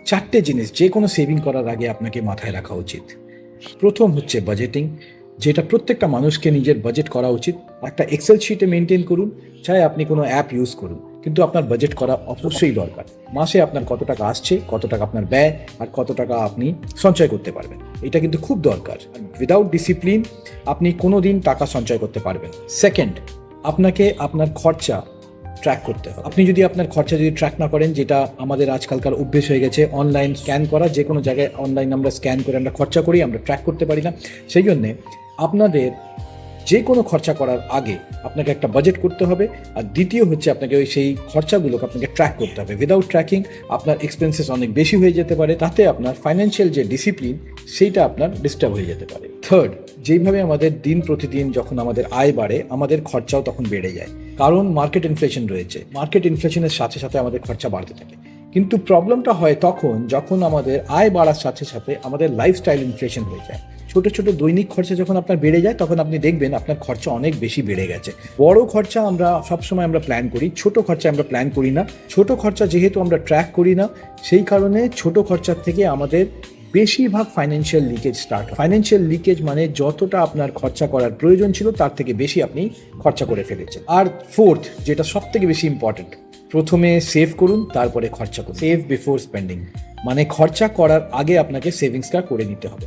চারটে জিনিস যে কোনো সেভিং করার আগে আপনাকে মাথায় রাখা উচিত। প্রথম হচ্ছে বাজেটিং, যেটা প্রত্যেকটা মানুষকে নিজের বাজেট করা উচিত। একটা এক্সেল শিটে মেনটেন করুন, চাই আপনি কোনো অ্যাপ ইউজ করুন, কিন্তু আপনার বাজেট করা অবশ্যই দরকার। মাসে আপনার কত টাকা আসছে, কত টাকা আপনার ব্যয়, আর কত টাকা আপনি সঞ্চয় করতে পারবেন, এটা কিন্তু খুব দরকার। উইদাউট ডিসিপ্লিন আপনি কোনো দিন টাকা সঞ্চয় করতে পারবেন। সেকেন্ড, আপনাকে আপনার খরচা ট্র্যাক করতে হবে। আপনি যদি আপনার খরচা যদি ট্র্যাক না করেন, যেটা আমাদের আজকালকার অভ্যেস হয়ে গেছে, অনলাইন স্ক্যান করা, যে কোনো জায়গায় অনলাইন আমরা স্ক্যান করে আমরা খরচা করি, আমরা ট্র্যাক করতে পারি না। সেই জন্যে আপনাদের যে কোনো খরচা করার আগে আপনাকে একটা বাজেট করতে হবে, আর দ্বিতীয় হচ্ছে আপনাকে ওই সেই খরচাগুলোকে আপনাকে ট্র্যাক করতে হবে। উইদাউট ট্র্যাকিং আপনার এক্সপেন্সেস অনেক বেশি হয়ে যেতে পারে, তাতে আপনার ফাইন্যান্সিয়াল যে ডিসিপ্লিন সেইটা আপনার ডিস্টার্ব হয়ে যেতে পারে। থার্ড, যেইভাবে আমাদের দিন প্রতিদিন যখন আমাদের আয় বাড়ে, আমাদের খরচাও তখন বেড়ে যায়, কারণ মার্কেট ইনফ্লেশন রয়েছে। মার্কেট ইনফ্লেশনের সাথে সাথে আমাদের খরচা বাড়তে থাকে। কিন্তু প্রবলেমটা হয় তখন যখন আমাদের আয় বাড়ার সাথে সাথে আমাদের লাইফস্টাইল ইনফ্লেশন হয়ে যায়। ছোট ছোট দৈনিক খরচা যখন আপনার বেড়ে যায়, তখন আপনি দেখবেন আপনার খরচা অনেক বেশি বেড়ে গেছে। বড় খরচা আমরা সবসময় আমরা প্ল্যান করি, ছোট খরচা আমরা প্ল্যান করি না। ছোট খরচা যেহেতু আমরা ট্র্যাক করি না, সেই কারণে ছোট খরচার থেকে আমাদের বেশিরভাগ financial leakage start. Financial leakage মানে যতটা আপনার খরচা করার প্রয়োজন ছিল তার থেকে বেশি আপনি খরচা করে ফেলেছেন। আর ফোর্থ, যেটা সব থেকে বেশি ইম্পর্টেন্ট, প্রথমে সেভ করুন, তারপরে খরচা করুন। সেভ বিফোর স্পেন্ডিং, মানে খরচা করার আগে আপনাকে সেভিংসটা করে নিতে হবে।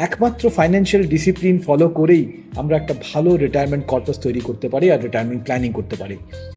একমাত্র ফাইন্যান্সিয়াল ডিসিপ্লিন ফলো করেই আমরা একটা ভালো রিটায়ারমেন্ট কর্পাস তৈরি করতে পারি আর রিটায়ারমেন্ট প্ল্যানিং করতে পারি।